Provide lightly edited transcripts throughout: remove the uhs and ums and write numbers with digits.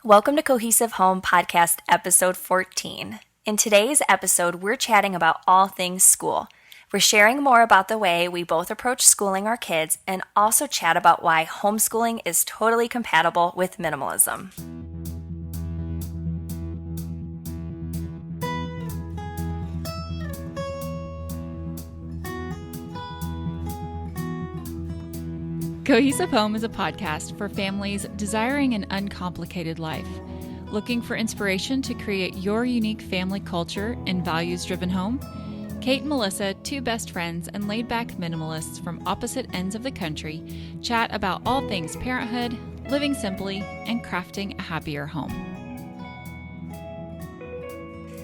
Welcome to Cohesive Home Podcast, episode 14. In today's episode, we're chatting about all things school. We're sharing more about the way we both approach schooling our kids and also chat about why homeschooling is totally compatible with minimalism. Cohesive Home is a podcast for families desiring an uncomplicated life, looking for inspiration to create your unique family culture and values-driven home. Kate and Melissa, two best friends and laid-back minimalists from opposite ends of the country, chat about all things parenthood, living simply, and crafting a happier home.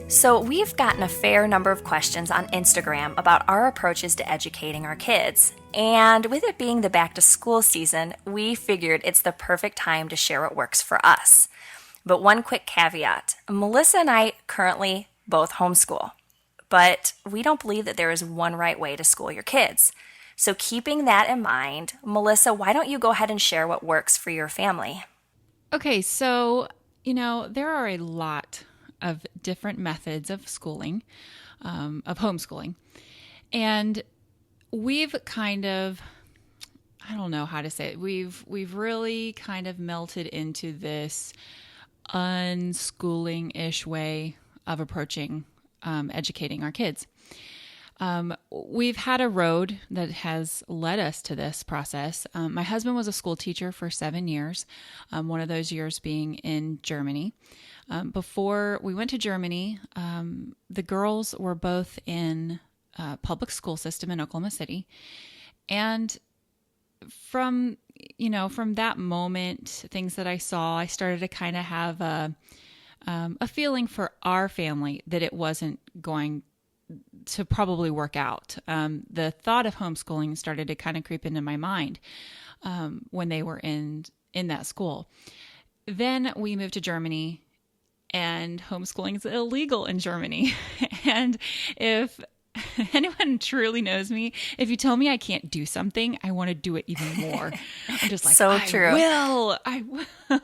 So we've gotten a fair number of questions on Instagram about our approaches to educating our kids. And with it being the back to school season, we figured it's the perfect time to share what works for us. But one quick caveat, Melissa and I currently both homeschool, but we don't believe that there is one right way to school your kids. So keeping that in mind, Melissa, why don't you go ahead and share what works for your family? Okay, so, there are a lot of different methods of schooling, of homeschooling. And we've kind of, I don't know how to say it. We've really kind of melted into this unschooling-ish way of approaching educating our kids. We've had a road that has led us to this process. My husband was a school teacher for 7 years, one of those years being in Germany. Before we went to Germany, the girls were both in a public school system in Oklahoma City. And from that moment, things that I saw, I started to kind of have a feeling for our family that it wasn't going to probably work out. The thought of homeschooling started to kind of creep into my mind when they were in that school. Then we moved to Germany, and homeschooling is illegal in Germany. And if anyone truly knows me, if you tell me I can't do something, I want to do it even more. I'm just like, So true. I will.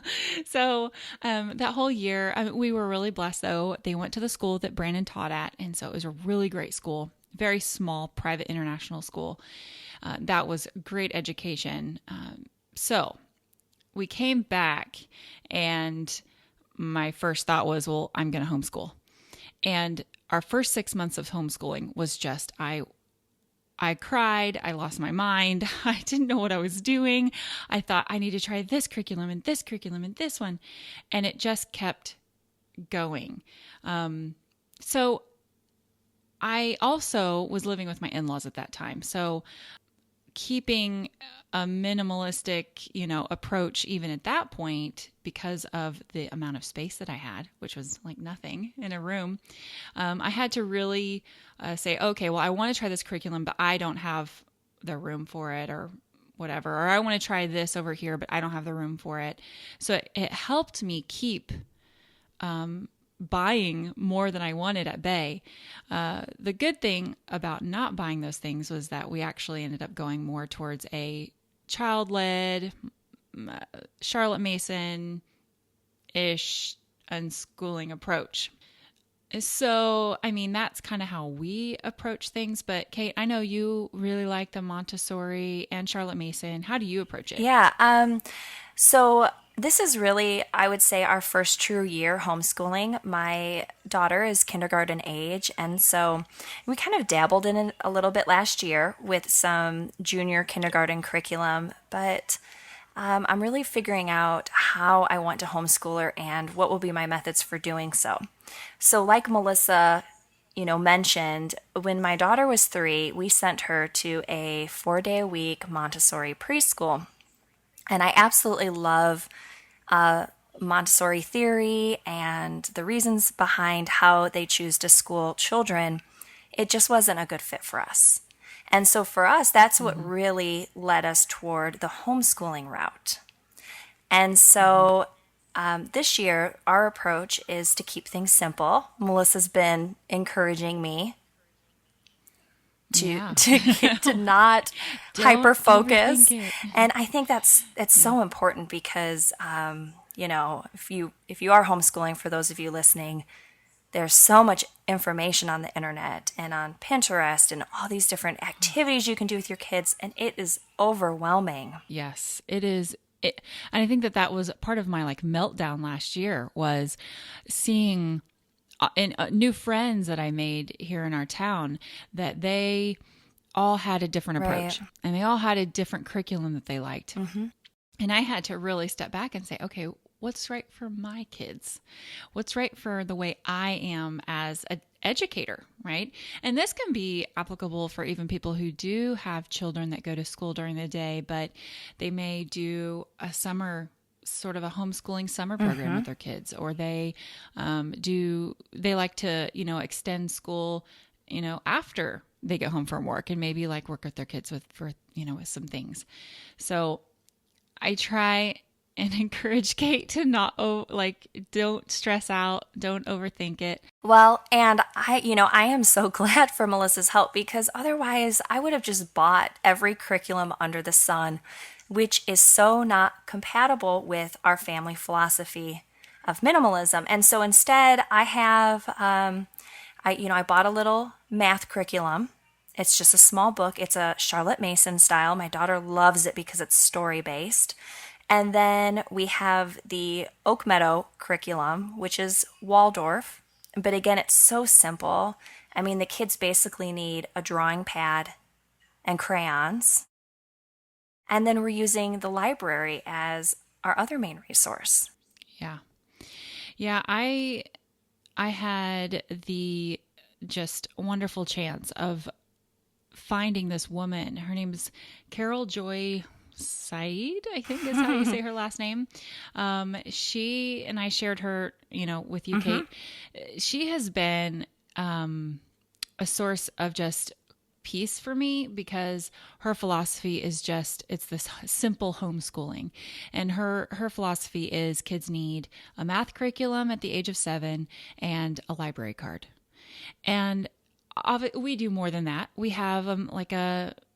So that whole year, we were really blessed, though. They went to the school that Brandon taught at, and so it was a really great school, very small, private international school. That was great education. So we came back, and my first thought was, well, I'm going to homeschool. And our first 6 months of homeschooling was just, I cried. I lost my mind. I didn't know what I was doing. I thought I need to try this curriculum and this curriculum and this one. And it just kept going. So I also was living with my in-laws at that time. So keeping a minimalistic, approach even at that point, because of the amount of space that I had, which was like nothing in a room, I had to really say, okay, well, I want to try this curriculum, but I don't have the room for it or whatever. Or I want to try this over here, but I don't have the room for it. So it helped me keep buying more than I wanted at bay. The good thing about not buying those things was that we actually ended up going more towards a child-led, Charlotte Mason-ish unschooling approach. So, that's kind of how we approach things. But Kate, I know you really like the Montessori and Charlotte Mason. How do you approach it? Yeah. So this is really, I would say, our first true year homeschooling. My daughter is kindergarten age, and so we kind of dabbled in it a little bit last year with some junior kindergarten curriculum, but I'm really figuring out how I want to homeschool her and what will be my methods for doing so. So like Melissa, mentioned, when my daughter was 3, we sent her to a 4-day-a-week Montessori preschool. And I absolutely love Montessori theory and the reasons behind how they choose to school children. It just wasn't a good fit for us. And so for us, that's what really led us toward the homeschooling route. And so this year, our approach is to keep things simple. Melissa's been encouraging me to not hyper focus, and I think it's so important because if you are homeschooling, for those of you listening, there's so much information on the internet and on Pinterest and all these different activities you can do with your kids, and it is overwhelming. Yes, it is. And I think that was part of my like meltdown last year, was seeing new friends that I made here in our town, that they all had a different approach, Right. and they all had a different curriculum that they liked. And I had to really step back and say, okay, what's right for my kids? What's right for the way I am as an educator, right? And this can be applicable for even people who do have children that go to school during the day, but they may do a summer, sort of a homeschooling summer program with their kids, or they like to, extend school, after they get home from work, and maybe like work with their kids with some things. So I try and encourage Kate to not don't stress out, don't overthink it. Well, and I am so glad for Melissa's help, because otherwise I would have just bought every curriculum under the sun, which is so not compatible with our family philosophy of minimalism. And so instead I have, I bought a little math curriculum. It's just a small book. It's a Charlotte Mason style. My daughter loves it because it's story based. And then we have the Oak Meadow curriculum, which is Waldorf. But again, it's so simple. I mean, the kids basically need a drawing pad and crayons. And then we're using the library as our other main resource. Yeah. Yeah, I had the just wonderful chance of finding this woman. Her name is Carol Joy Said, I think is how you say her last name. She and I shared her, with you, Kate. She has been a source of just peace for me, because her philosophy is it's this simple homeschooling. And her philosophy is kids need a math curriculum at the age of 7 and a library card. And we do more than that. We have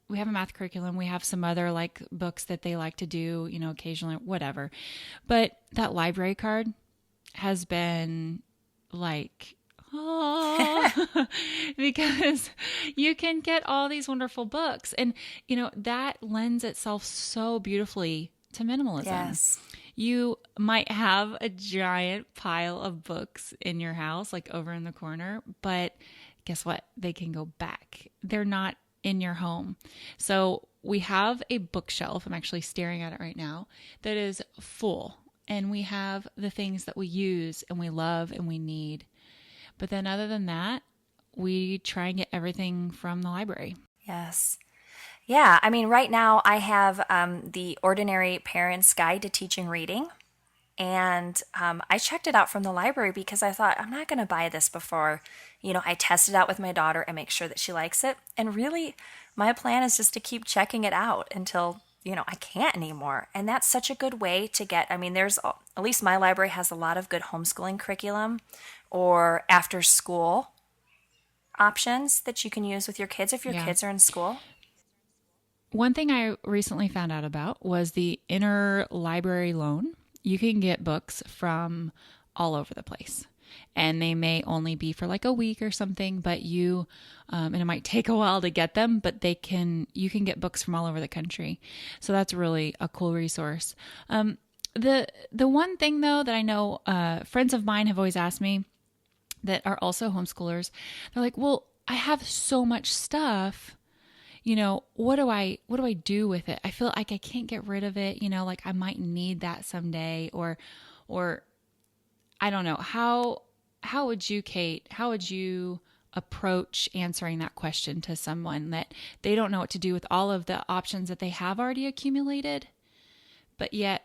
we have a math curriculum. We have some other like books that they like to do, occasionally, whatever. But that library card has been like, oh, because you can get all these wonderful books. And, that lends itself so beautifully to minimalism. Yes. You might have a giant pile of books in your house, like over in the corner, but guess what? They can go back. They're not in your home. So we have a bookshelf. I'm actually staring at it right now, that is full. And we have the things that we use and we love and we need. But then other than that, we try and get everything from the library. Yes. Yeah. I mean, right now I have the Ordinary Parent's Guide to Teaching Reading. And I checked it out from the library because I thought, I'm not going to buy this before, I test it out with my daughter and make sure that she likes it. And really, my plan is just to keep checking it out until, I can't anymore. And that's such a good way to get, there's, at least my library has a lot of good homeschooling curriculum or after school options that you can use with your kids if your kids are in school. One thing I recently found out about was the interlibrary loan. You can get books from all over the place, and they may only be for like a week or something, but and it might take a while to get them, but you can get books from all over the country. So that's really a cool resource. The one thing though, that I know, friends of mine have always asked me that are also homeschoolers, they're like, well, I have so much stuff. What do I do with it? I feel like I can't get rid of it, like I might need that someday, or I don't know. How would you, Kate, approach answering that question to someone that they don't know what to do with all of the options that they have already accumulated, but yet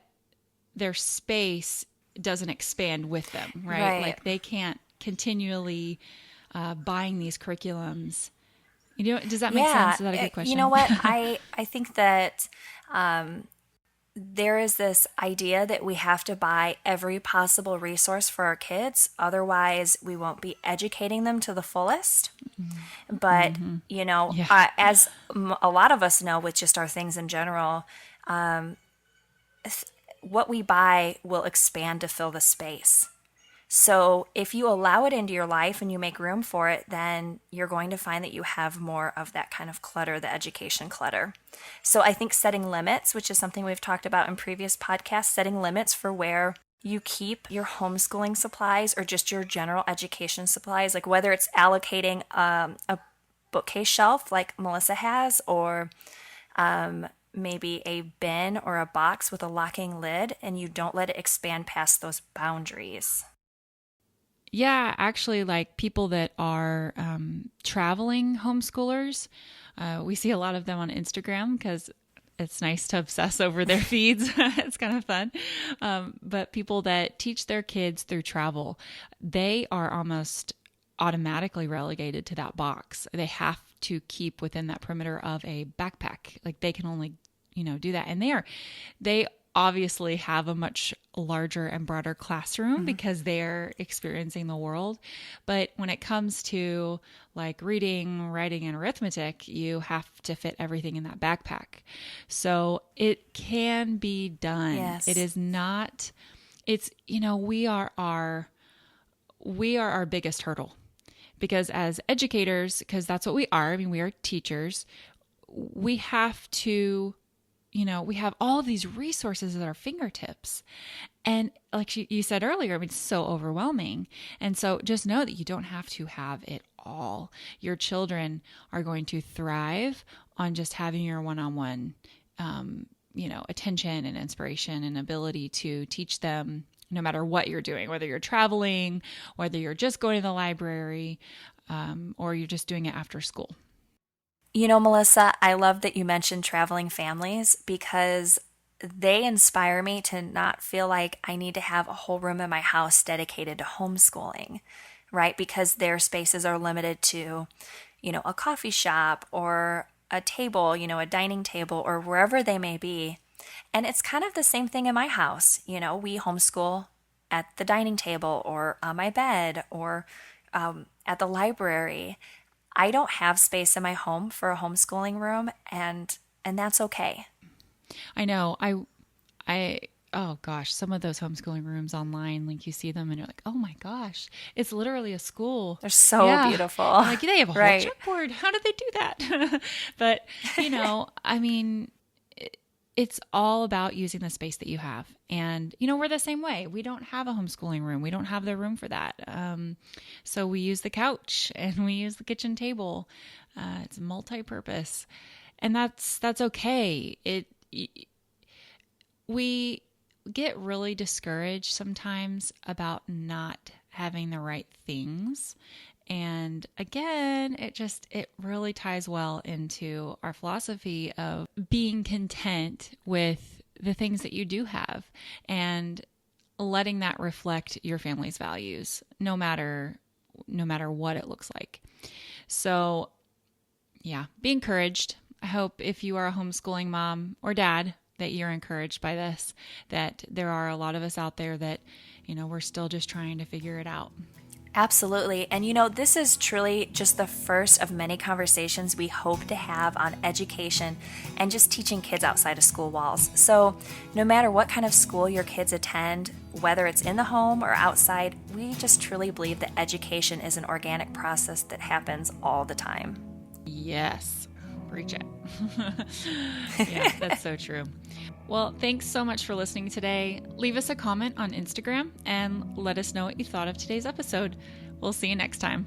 their space doesn't expand with them, right? Like they can't continually buying these curriculums. Does that make sense? Is that a good question? You know what? I think that there is this idea that we have to buy every possible resource for our kids. Otherwise, we won't be educating them to the fullest. But, as a lot of us know with just our things in general, what we buy will expand to fill the space. So if you allow it into your life and you make room for it, then you're going to find that you have more of that kind of clutter, the education clutter. So I think setting limits, which is something we've talked about in previous podcasts, setting limits for where you keep your homeschooling supplies or just your general education supplies, like whether it's allocating a bookcase shelf like Melissa has, or maybe a bin or a box with a locking lid, and you don't let it expand past those boundaries. Yeah, actually, like people that are traveling homeschoolers, we see a lot of them on Instagram because it's nice to obsess over their feeds. It's kind of fun. But people that teach their kids through travel, they are almost automatically relegated to that box. They have to keep within that perimeter of a backpack. Like they can only, do that. And they obviously have a much larger and broader classroom because they're experiencing the world. But when it comes to like reading, writing, and arithmetic, you have to fit everything in that backpack. So it can be done. Yes. It is not, it's, we are our biggest hurdle because as educators, because that's what we are. I mean, we are teachers. We have to, we have all of these resources at our fingertips. And like you said earlier, I mean, it's so overwhelming. And so just know that you don't have to have it all. Your children are going to thrive on just having your one-on-one, attention and inspiration and ability to teach them no matter what you're doing, whether you're traveling, whether you're just going to the library, or you're just doing it after school. Melissa, I love that you mentioned traveling families because they inspire me to not feel like I need to have a whole room in my house dedicated to homeschooling, right? Because their spaces are limited to, a coffee shop or a table, a dining table or wherever they may be. And it's kind of the same thing in my house. We homeschool at the dining table or on my bed or at the library. I don't have space in my home for a homeschooling room, and that's okay. I know. Oh gosh, some of those homeschooling rooms online, like you see them and you're like, oh my gosh, it's literally a school. They're so beautiful. Like they have a whole right. chalkboard. How did they do that? But, I mean, it's all about using the space that you have. And, we're the same way. We don't have a homeschooling room. We don't have the room for that. So we use the couch and we use the kitchen table. It's multi-purpose. And that's okay. We get really discouraged sometimes about not having the right things. And again, it really ties well into our philosophy of being content with the things that you do have and letting that reflect your family's values, no matter what it looks like. So yeah, be encouraged. I hope if you are a homeschooling mom or dad that you're encouraged by this, that there are a lot of us out there that, we're still just trying to figure it out. Absolutely. And this is truly just the first of many conversations we hope to have on education and just teaching kids outside of school walls. So no matter what kind of school your kids attend, whether it's in the home or outside, we just truly believe that education is an organic process that happens all the time. Yes. Preach it. Yeah, that's so true. Well, thanks so much for listening today. Leave us a comment on Instagram and let us know what you thought of today's episode. We'll see you next time.